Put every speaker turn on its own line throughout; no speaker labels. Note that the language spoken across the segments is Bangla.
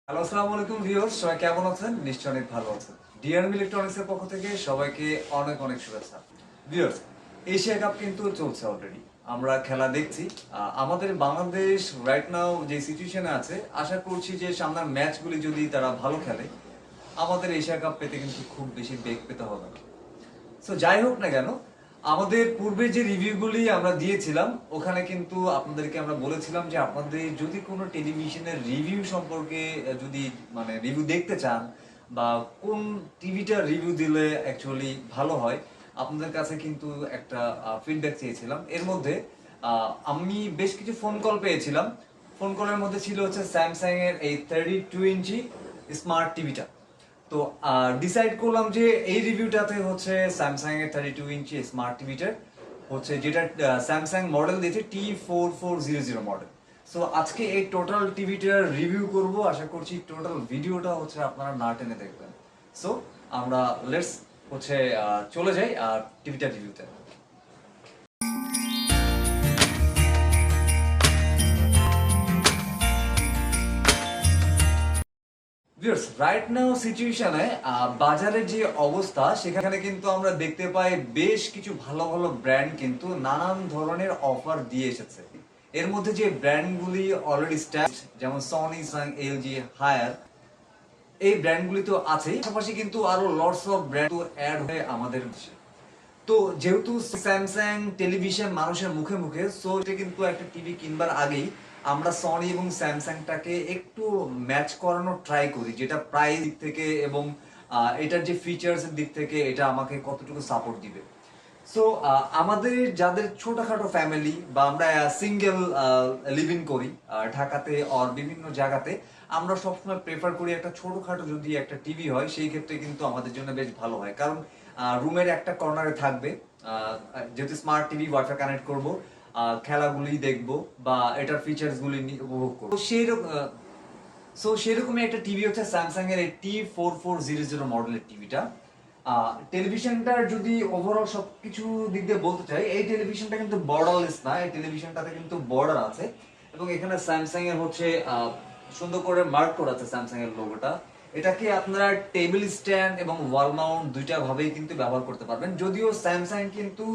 হ্যালো, আসসালামু আলাইকুম ভিউয়ার্স, সবাই কেমন আছেন? নিশ্চয়ই অনেক ভালো আছেন। ডিআরএম ইলেকট্রনিক্স এর পক্ষ থেকে সবাইকে অনেক অনেক শুভেচ্ছা। ভিউয়ার্স, এশিয়া কাপ কিন্তু চলছে অলরেডি। আমরা খেলা দেখছি। আমাদের বাংলাদেশ রাইট নাও যে সিচুয়েশনে আছে, আশা করছি যে সামনের ম্যাচগুলি যদি তারা ভালো খেলে, আমাদের এশিয়া কাপ পেতে কিন্তু খুব বেশি বেগ পেতে হবে না। সো যাই হোক না কেন, আমাদের পূর্বে যে রিভিউগুলি আমরা দিয়েছিলাম ওখানে কিন্তু আপনাদেরকে আমরা বলেছিলাম যে আপনাদের যদি কোনো টেলিভিশনের রিভিউ সম্পর্কে যদি রিভিউ দেখতে চান বা কোন টিভিটা রিভিউ দিলে অ্যাকচুয়ালি ভালো হয়, আপনাদের কাছে কিন্তু একটা ফিডব্যাক চেয়েছিলাম। এর মধ্যে আমি বেশ কিছু ফোন কল পেয়েছিলাম। ফোন কলের মধ্যে ছিল হচ্ছে স্যামসাং এর এই 32 ইঞ্চি স্মার্ট টিভিটা। তো ডিসাইড করলাম যে এই রিভিউটাতে হচ্ছে স্যামসাং এর 32 ইঞ্চি স্মার্ট টিভিটার হচ্ছে, যেটা স্যামসাং মডেল দিয়েছে T4400 মডেল। সো আজকে এই টোটাল টিভিটার রিভিউ করব। আশা করছি টোটাল ভিডিওটা হচ্ছে আপনারা না টেনে দেখবেন। সো আমরা লেটস হচ্ছে চলে যাই আর টিভিটার রিভিউতে। রাইট নাও সিচুয়েশনে বাজারের যে অবস্থা সেখানে কিন্তু আমরা দেখতে পাই বেশ কিছু ভালো ভালো ব্র্যান্ড কিন্তু নানান ধরনের অফার দিয়ে এসেছে। এর মধ্যে যে ব্র্যান্ডগুলি অলরেডি স্ট্যাবলিশড, যেমন সনি, সাং, এলজি, হায়ার, এই ব্র্যান্ডগুলি তো আছেই, পাশাপাশি কিন্তু আরো লটস অফ ব্র্যান্ড অ্যাড হয়ে আমাদের দেশে। তো যেহেতু স্যামসাং টেলিভিশন মানুষের মুখে মুখে, সো এটা কিন্তু একটা টিভি কিনবার আগেই আমরা সনি এবং স্যামসাংটাকে একটু ম্যাচ করানোর ট্রাই করি, যেটা প্রাইস দিক থেকে এবং এটার যে ফিচার্স এর দিক থেকে এটা আমাকে কতটুকু সাপোর্ট দিবে। সো আমাদের যাদের ছোটখাটো ফ্যামিলি বা আমরা সিঙ্গেল লিভিং করি ঢাকাতে আর বিভিন্ন জায়গাতে, আমরা সবসময় প্রেফার করি একটা ছোটখাটো যদি একটা টিভি হয়, সেই ক্ষেত্রে কিন্তু আমাদের জন্য বেশ ভালো হয়। কারণ রুমের একটা কর্নারে থাকবে, যেহেতু স্মার্ট টিভি ওয়াইফাই কানেক্ট করব, খেলাগুলি দেখবো বা এটার ফিচার্স গুলি উপভোগ করবো। সেরকমই একটা টিভি হচ্ছে স্যামসাং এর এই T4400 মডেলের টিভিটা। টেলিভিশনটার যদি ওভারঅল সবকিছু দিক দিয়ে বলতে চাই, এই টেলিভিশনটা কিন্তু বর্ডারলেস না, এই টেলিভিশনটাতে কিন্তু বর্ডার আছে এবং এখানে স্যামসাং এর হচ্ছে সুন্দর করে মার্ক করা আছে স্যামসাং এর লোগোটা। এটাকে আপনারা টেবিল স্ট্যান্ড এবং ওয়াল মাউন্ট দুইটা ভাবেই কিন্তু ব্যবহার করতে পারবেন। যদিও স্যামসাং কিন্তু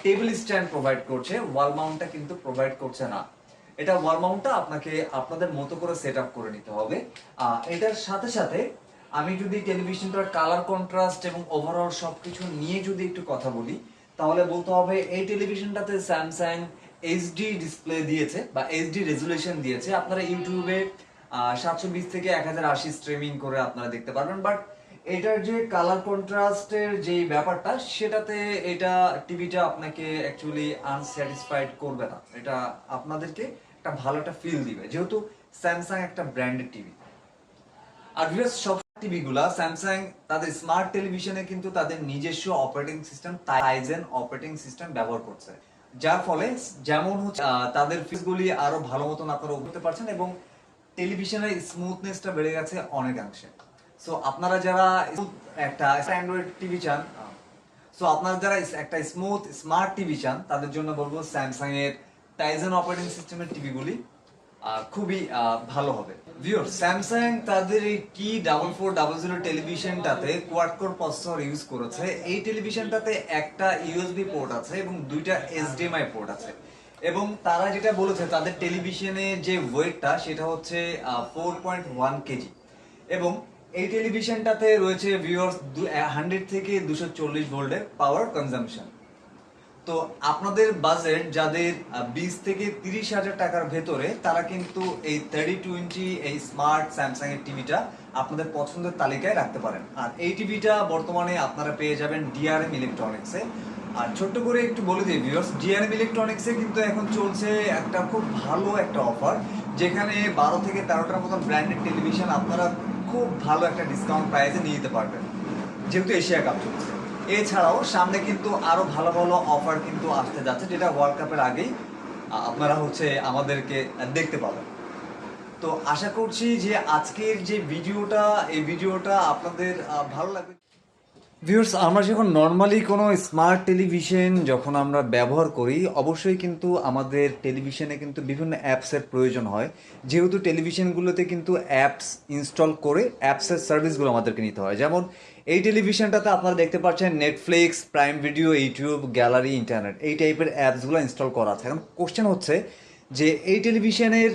টেবিল স্ট্যান্ড প্রোভাইড করছে, ওয়াল মাউন্টটা কিন্তু প্রোভাইড করছে না। এটা ওয়াল মাউন্টটা আপনাকে আপনাদের মতো করে সেট আপ করে নিতে হবে। এটার সাথে সাথে আমি যদি টেলিভিশনটার কালার কন্ট্রাস্ট এবং ওভারঅল সবকিছু নিয়ে যদি একটু কথা বলি, তাহলে বলতে হবে এই টেলিভিশনটাতে স্যামসাং এইচডি ডিসপ্লে দিয়েছে বা এইচডি রেজুলেশন দিয়েছে। আপনারা ইউটিউবে 720 থেকে 1080 স্ট্রিমিং করে আপনারা দেখতে পারবেন, বাট এটার যে কালার কন্ট্রাস্টের যে ব্যাপারটা, সেটাতে এটা টিভিটা আপনাকে অ্যাকচুয়ালি আনস্যাটিসফাইড করবে না। এটা আপনাদেরকে একটা ভালো একটা ফিল দিবে, যেহেতু স্যামসাং একটা ব্র্যান্ডেড টিভি। আর ভিউয়ার্স, সব টিভি গুলা স্যামসাং তাদের স্মার্ট টেলিভিশনে কিন্তু তাদের নিজস্ব operating system Tizen operating system ব্যবহার করছে, যার ফলে যেমন হচ্ছে তাদের ফিচারগুলি আরো ভালো মতন আপনারা উপভোগ পারছেন এবং টেলিভিশনের স্মুথনেসটা বেড়ে গেছে অনেকাংশে। সো আপনারা যারা একটা অ্যান্ড্রয়েড টিভি চান, আপনারা যারা একটা স্মুথ স্মার্ট টিভি চান, তাদের জন্য বলবো স্যামসাং এর টাইজেন অপারেটিং সিস্টেমের টিভিগুলি খুবই ভালো হবে। ভিউয়ার, স্যামসাং তাদের এই T4400 টেলিভিশনটাতে কোয়াড কোর প্রসেসর ইউজ করেছে। এই টেলিভিশনটাতে একটা ইউএসবি পোর্ট আছে এবং দুইটা এইচডিএমআই পোর্ট আছে এবং তারা যেটা বলেছে তাদের টেলিভিশনে যে ওয়েটটা সেটা হচ্ছে 4.1 কেজি এবং এই টেলিভিশনটাতে রয়েছে ভিউয়ার্স 100 থেকে 240 ভোল্টের পাওয়ার কনজাম্পশন। তো আপনাদের বাজেট যাদের 20 থেকে 30 হাজার টাকার ভেতরে, তারা কিন্তু এই 32 ইঞ্চি এই স্মার্ট স্যামসাং এর টিভিটা আপনাদের পছন্দের তালিকায় রাখতে পারেন। আর এই টিভিটা বর্তমানে আপনারা পেয়ে যাবেন ডিআরএম ইলেকট্রনিক্সে। আর ছোট্ট করে একটু বলে দিই ভিউয়ার্স, ডিআরএম ইলেকট্রনিক্সে কিন্তু এখন চলছে একটা খুব ভালো একটা অফার, যেখানে 12 থেকে 13টার মতন ব্র্যান্ডেড টেলিভিশন আপনারা খুব ভালো একটা ডিসকাউন্ট প্রাইসে নিয়ে যেতে পারবেন, যেহেতু এশিয়া কাপ চলছে। এছাড়াও সামনে কিন্তু আরো ভালো ভালো অফার কিন্তু আসতে যাচ্ছে, যেটা ওয়ার্ল্ড কাপের আগেই আপনারা হচ্ছে আমাদেরকে দেখতে পাবেন। তো আশা করছি যে আজকের যে ভিডিওটা, এই ভিডিওটা আপনাদের ভালো লাগবে। ভিউয়ার্স, আমরা যখন নর্মালি কোনো স্মার্ট টেলিভিশন যখন আমরা ব্যবহার করি, অবশ্যই কিন্তু আমাদের টেলিভিশনে কিন্তু বিভিন্ন অ্যাপসের প্রয়োজন হয়। যেহেতু টেলিভিশনগুলোতে কিন্তু অ্যাপস ইনস্টল করে অ্যাপসের সার্ভিসগুলো আমাদেরকে নিতে হয়। যেমন এই টেলিভিশনটাতে আপনারা দেখতে পাচ্ছেন Netflix, prime video, YouTube, gallery, internet এই টাইপের অ্যাপসগুলো ইনস্টল করা আছে। এখন কোশ্চেন হচ্ছে যে এই টেলিভিশনের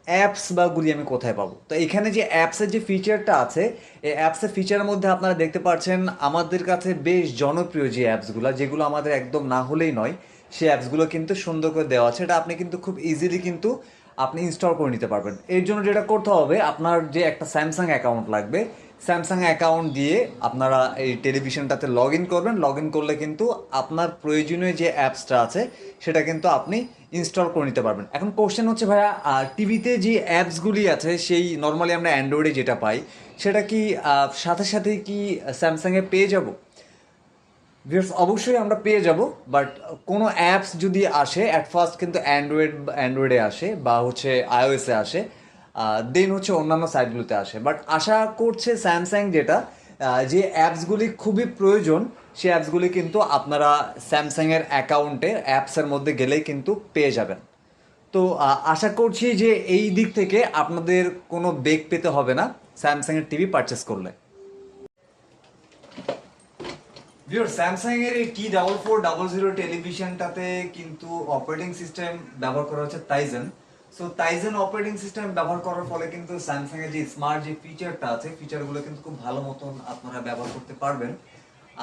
অ্যাপস বা গুলি আমি কোথায় পাবো? তো এখানে যে অ্যাপসের যে ফিচারটা আছে, এই অ্যাপসের ফিচারের মধ্যে আপনারা দেখতে পাচ্ছেন আমাদের কাছে বেশ জনপ্রিয় যে অ্যাপসগুলো, যেগুলো আমাদের একদম না হলেই নয়, সেই অ্যাপসগুলো কিন্তু সুন্দর করে দেওয়া আছে। এটা আপনি কিন্তু খুব ইজিলি কিন্তু আপনি ইনস্টল করে নিতে পারবেন। এর জন্য যেটা করতে হবে, আপনার যে একটা স্যামসাং অ্যাকাউন্ট লাগবে, স্যামসাং অ্যাকাউন্ট দিয়ে আপনারা এই টেলিভিশনটাতে লগ ইন করবেন। লগ ইন করলে কিন্তু আপনার প্রয়োজনীয় যে অ্যাপসটা আছে সেটা কিন্তু আপনি ইনস্টল করে নিতে পারবেন। এখন কোশ্চেন হচ্ছে ভাইয়া, টিভিতে যে অ্যাপসগুলি আছে সেই নর্মালি আমরা অ্যান্ড্রয়েডে যেটা পাই সেটা কি সাথে সাথেই কি স্যামসাংয়ে পেয়ে যাব? ভিউয়ার্স, অবশ্যই আমরা পেয়ে যাব, বাট কোনো অ্যাপস যদি আসে অ্যাট ফার্স্ট কিন্তু অ্যান্ড্রয়েডে আসে বা হচ্ছে আইওএসে আসে, দেন হচ্ছে অন্যান্য সাইটগুলোতে আসে। বাট আশা করছে স্যামসাং যেটা যে অ্যাপসগুলি খুবই প্রয়োজন সেই অ্যাপসগুলি কিন্তু আপনারা স্যামসাংয়ের অ্যাকাউন্টে অ্যাপসের মধ্যে গেলেই কিন্তু পেয়ে যাবেন। তো আশা করছি যে এই দিক থেকে আপনাদের কোনো বেগ পেতে হবে না স্যামসাংয়ের টিভি পারচেস করলে। ভিউয়ার, স্যামসাং এর এই T4400 টেলিভিশনটাতে কিন্তু অপারেটিং সিস্টেম ব্যবহার করা হচ্ছে Tizen. So Tizen operating system ব্যবহার করার ফলে কিন্তু স্যামসাং এর যে স্মার্ট যে ফিচারটা আছে, ফিচারগুলো কিন্তু খুব ভালো মতন আপনারা ব্যবহার করতে পারবেন।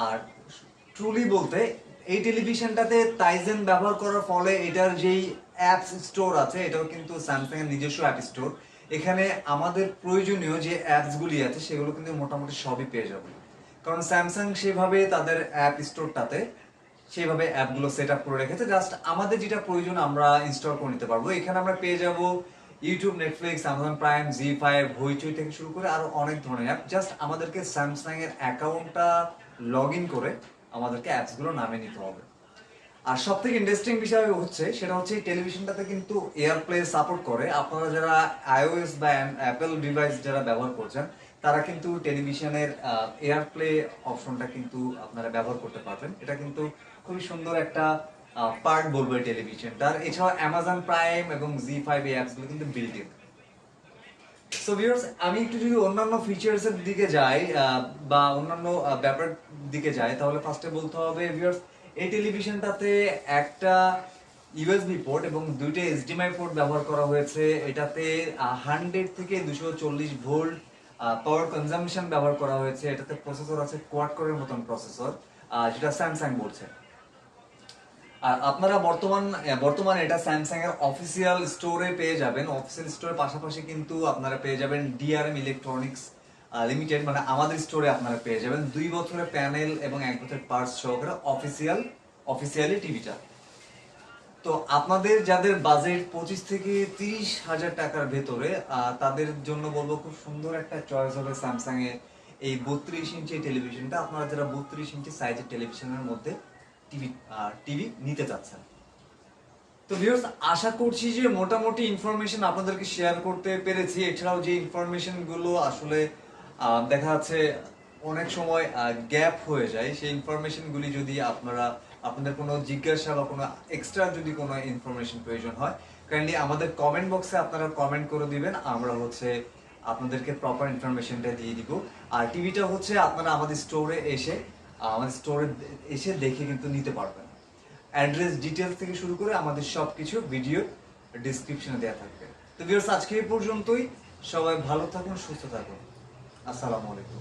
আর ট্রুলি বলতে এই টেলিভিশনটাতে টাইজেন ব্যবহার করার ফলে এটার যেই অ্যাপস স্টোর আছে এটাও কিন্তু স্যামসাং এর নিজস্ব অ্যাপ স্টোর। এখানে আমাদের প্রয়োজনীয় যে অ্যাপসগুলি আছে সেগুলো কিন্তু মোটামুটি সবই পেয়ে যাবে, কারণ স্যামসাং সেভাবে তাদের অ্যাপ স্টোরটাতে সেভাবে অ্যাপগুলো সেট আপ করে রেখেছে। জাস্ট আমাদের যেটা প্রয়োজন আমরা ইনস্টল করে নিতে পারবো। এখানে আমরা পেয়ে যাব YouTube, Netflix, Amazon prime, ZEE5, হইচই থেকে শুরু করে আরো অনেক ধরনের অ্যাপ। জাস্ট আমাদেরকে স্যামসাং এর অ্যাকাউন্টটা লগ ইন করে আমাদেরকে অ্যাপসগুলো নামিয়ে নিতে হবে। আর সব থেকে ইন্টারেস্টিং বিষয় হচ্ছে সেটা হচ্ছে এই টেলিভিশনটাতে কিন্তু এয়ারপ্লে সাপোর্ট করে। আপনারা যারা আইওএস বা অ্যাপেল ডিভাইস যারা ব্যবহার করছেন তারা কিন্তু টেলিভিশনের এয়ারপ্লে অপশনটা কিন্তু আপনারা ব্যবহার করতে পারবেন। এটা কিন্তু খুবই সুন্দর একটা পার্ট বলবো এই টেলিভিশনটার। এছাড়াও অ্যামাজন প্রাইম এবং জি5 এই অ্যাপসগুলো কিন্তু বিল্ট ইন। সো ভিউয়ার্স, আমি একটু যদি অন্যান্য ফিচার্স এর দিকে যাই বা অন্যান্য ব্যাপার দিকে যাই, তাহলে ফার্স্টে বলতে হবে ভিউয়ার্স এই টেলিভিশনটাতে একটা ইউএসবি পোর্ট এবং দুইটা এইচডিএমআই পোর্ট ব্যবহার করা হয়েছে। এটাতে 100 থেকে 240 ভোল্ট পাওয়ার কনজাম্পশন ব্যবহার করা হয়েছে। এটাতে প্রসেসর আছে কোয়াড কোরের মতন প্রসেসর, যেটা স্যামসাং বলছে। আর আপনারা বর্তমানে এটা স্যামসাং এর অফিসিয়াল স্টোরে পেয়ে যাবেন। অফিসিয়াল স্টোরের পাশাপাশি কিন্তু আপনারা পেয়ে যাবেন ডিআরএম ইলেকট্রনিক্স লিমিটেড, মানে আমাদের স্টোরে আপনারা পেয়ে যাবেন 2 বছরের প্যানেল এবং 1 বছরের পার্টস সহকারে অফিসিয়ালি টিভিটা। তো আপনাদের যাদের বাজেট 25 থেকে 30 হাজার টাকার ভেতরে, তাদের জন্য বলবো খুব সুন্দর একটা চয়েস হবে স্যামসাং এর এই 32 ইঞ্চি টেলিভিশনটা। আপনারা যারা 32 ইঞ্চি সাইজের টেলিভিশনের মধ্যে টিভি নিতে চাচ্ছেন। তো ভিউয়ার্স, আশা করছি যে মোটামুটি ইনফরমেশন আপনাদেরকে শেয়ার করতে পেরেছি। এছাড়াও যে ইনফরমেশন গুলো আসলে দেখা যাচ্ছে অনেক সময় গ্যাপ হয়ে যায়, সেই ইনফরমেশন গুলি যদি আপনাদের কোনো জিজ্ঞাসা বা কোনো এক্সট্রা যদি কোনো ইনফরমেশন প্রয়োজন হয়, কাইন্ডলি আমাদের কমেন্ট বক্সে আপনারা কমেন্ট করে দিবেন। আমরা হচ্ছে আপনাদেরকে প্রপার ইনফরমেশনটা দিয়ে দিব। আর টিভিটা হচ্ছে আপনারা আমাদের স্টোরে এসে দেখে কিন্তু নিতে পারবেন। অ্যাড্রেস ডিটেলস থেকে শুরু করে আমাদের সবকিছু ভিডিও ডেসক্রিপশনে দেওয়া থাকবে। তো ভিউয়ার্স, আজকে এই পর্যন্তই। সবাই ভালো থাকুন, সুস্থ থাকুন। আসসালামু আলাইকুম।